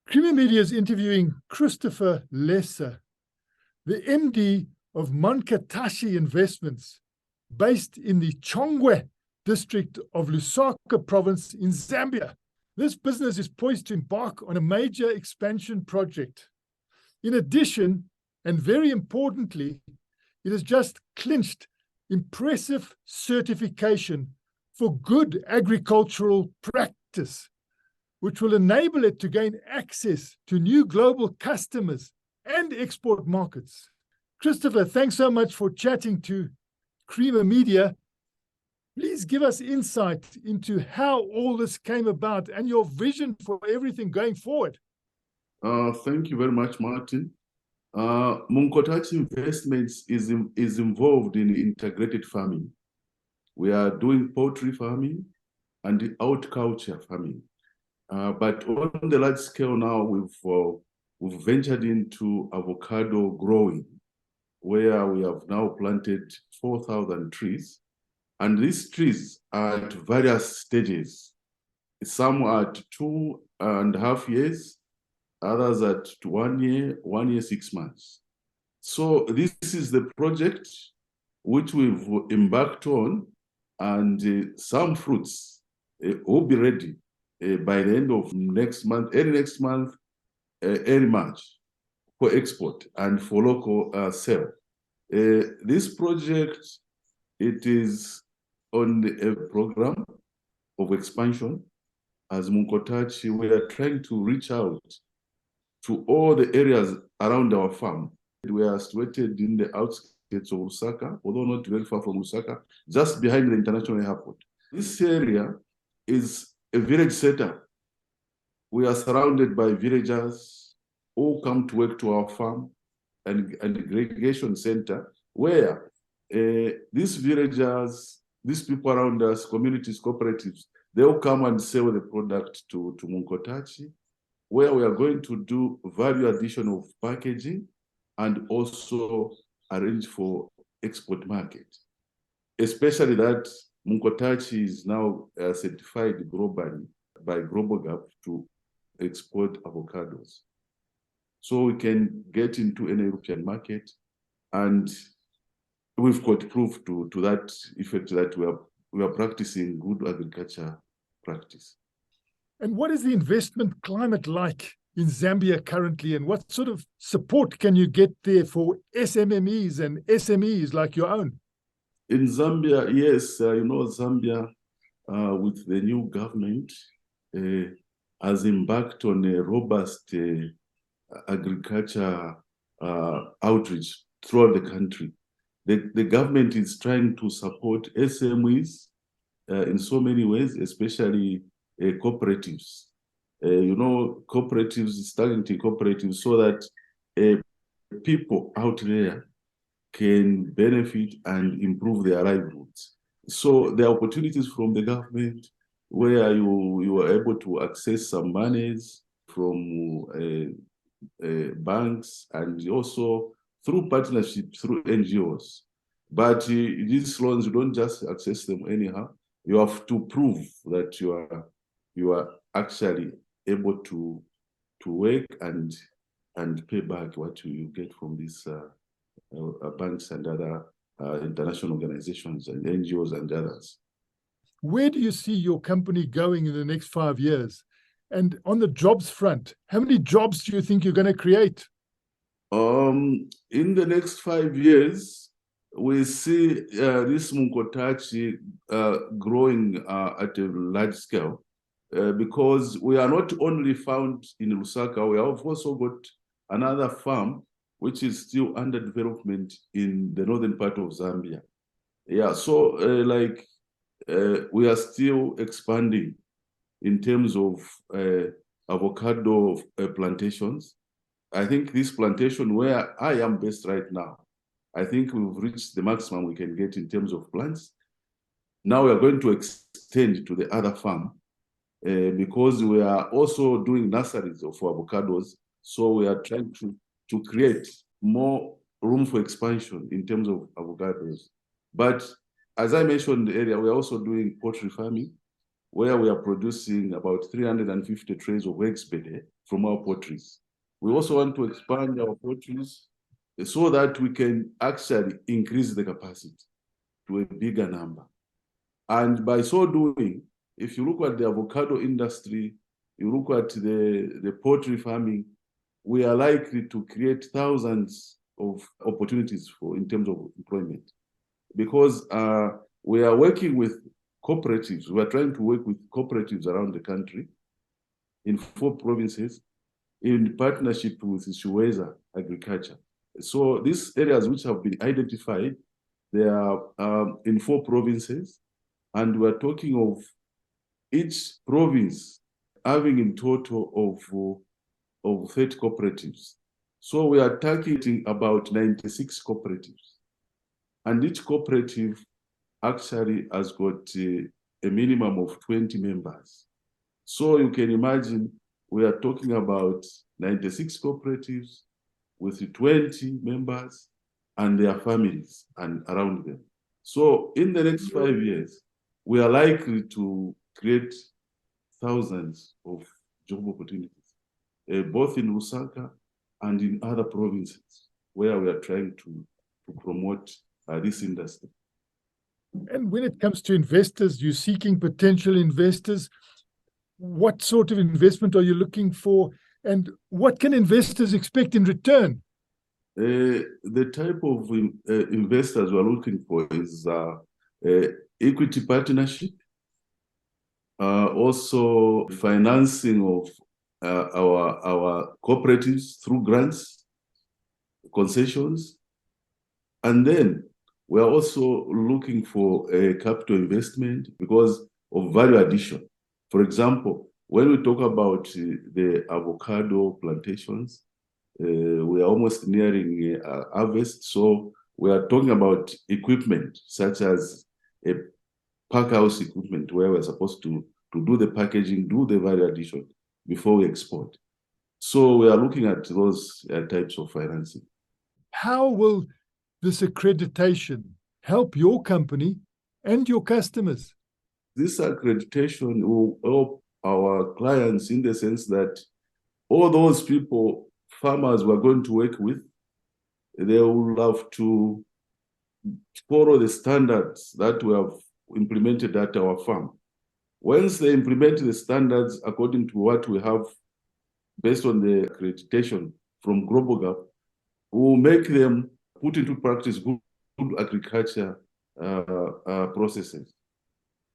Creamer Media is interviewing Christopher Lesser, the MD of Monkatashi Investments, based in the Chongwe district of Lusaka province in Zambia. This business is poised to embark on a major expansion project. In addition, and very importantly, it has just clinched impressive certification for good agricultural practice, which will enable it to gain access to new global customers and export markets. Christopher, thanks so much for chatting to Creamer Media. Please give us insight into how all this came about and your vision for everything going forward. Thank you very much, Martin. Munkotachi Investments is involved in integrated farming. We are doing poultry farming and horticulture farming. But on the large scale now, we've ventured into avocado growing, where we have now planted 4,000 trees. And these trees are at various stages. Some are at 2.5 years, others at 1 year, 1 year, 6 months. So this is the project which we've embarked on, and some fruits will be ready by the end of next month, early March, for export and for local sale. This project, it is on a program of expansion. As Munkotachi, we are trying to reach out to all the areas around our farm. We are situated in the outskirts of Lusaka, although not very far from Lusaka, just behind the international airport. This area is a village setup. We are surrounded by villagers who come to work to our farm and aggregation center, where these villagers, these people around us, communities, cooperatives, they will come and sell the product to Munkotachi, where we are going to do value addition of packaging and also arrange for export market. Especially that Munkotachi is now certified globally by Global Gap to export avocados. So we can get into an European market, and we've got proof to that effect that we are practicing good agriculture practice. And what is the investment climate like in Zambia currently, and what sort of support can you get there for SMMEs and SMEs like your own? In Zambia, yes, Zambia, with the new government, has embarked on a robust agriculture outreach throughout the country. The government is trying to support SMEs in so many ways, especially cooperatives. Cooperatives, targeting cooperatives, so that people out there can benefit and improve their livelihoods. So there are opportunities from the government where you are able to access some monies from banks, and also through partnerships, through NGOs. But these loans, you don't just access them anyhow. You have to prove that you are actually able to work and pay back what you get from these banks and other international organizations and NGOs and others. Where do you see your company going in the next 5 years? And on the jobs front, how many jobs do you think you're going to create? In the next 5 years, we see this Munkotachi growing at a large scale, because we are not only found in Lusaka, we have also got another farm which is still under development in the northern part of Zambia. Yeah, so we are still expanding in terms of avocado plantations. I think this plantation where I am based right now, I think we've reached the maximum we can get in terms of plants. Now we are going to extend to the other farm because we are also doing nurseries of avocados. So we are trying to create more room for expansion in terms of avocados. But as I mentioned earlier, we are also doing poultry farming, where we are producing about 350 trays of eggs per day from our poultries. We also want to expand our poultries so that we can actually increase the capacity to a bigger number. And by so doing, if you look at the avocado industry, you look at the poultry farming, we are likely to create thousands of opportunities in terms of employment. Because we are working with cooperatives. We are trying to work with cooperatives around the country in 4 provinces in partnership with Shuweza Agriculture. So these areas which have been identified, they are in 4 provinces, and we are talking of each province having in total of 30 cooperatives. So we are targeting about 96 cooperatives. And each cooperative actually has got a minimum of 20 members. So you can imagine we are talking about 96 cooperatives with 20 members and their families and around them. So in the next 5 years, we are likely to create thousands of job opportunities, both in Lusaka and in other provinces where we are trying to promote this industry. And when it comes to investors, you're seeking potential investors. What sort of investment are you looking for, and what can investors expect in return? The type of investors we're looking for is equity partnership, also financing of our cooperatives through grants, concessions, and then we are also looking for a capital investment because of value addition. For example, when we talk about the avocado plantations, we are almost nearing harvest. So we are talking about equipment such as a pack house equipment where we're supposed to do the packaging, do the value addition before we export. So we are looking at those types of financing. How will this accreditation help your company and your customers? This accreditation will help our clients in the sense that all those people, farmers we're going to work with, they will have to follow the standards that we have implemented at our farm. Once they implement the standards according to what we have based on the accreditation from Global Gap, we will make them put into practice good agriculture processes.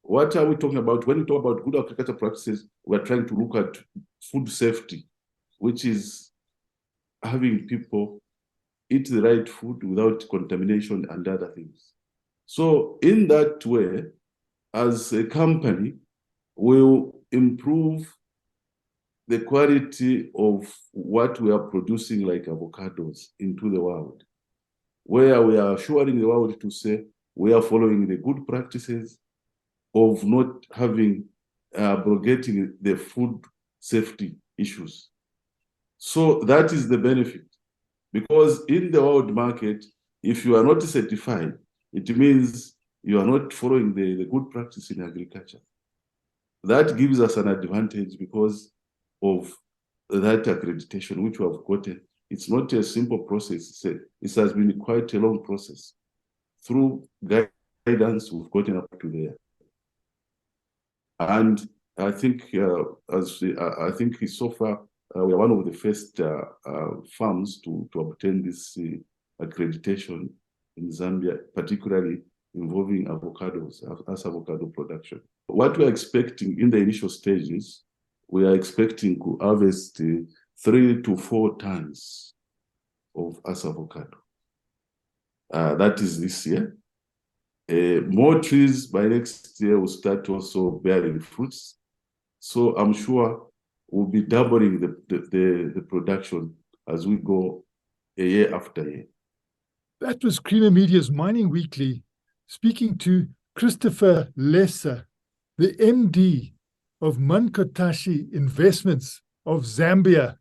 What are we talking about? When we talk about good agriculture practices, we're trying to look at food safety, which is having people eat the right food without contamination and other things. So in that way, as a company, we'll improve the quality of what we are producing like avocados into the world, where we are assuring the world to say we are following the good practices of not having abrogating the food safety issues. So that is the benefit. Because in the world market, if you are not certified, it means you are not following the good practice in agriculture. That gives us an advantage because of that accreditation which we have gotten. It's not a simple process. It has been quite a long process. Through guidance, we've gotten up to there. And I think, I think so far, we are one of the first farms to obtain this accreditation in Zambia, particularly involving avocados, as avocado production. What we are expecting in the initial stages, we are expecting to harvest 3 to 4 tons of avocado. That is this year. More trees by next year will start also bearing fruits. So I'm sure we'll be doubling the production as we go a year after year. That was Creamer Media's Mining Weekly, speaking to Christopher Lesser, the MD of Munkotashi Investments of Zambia.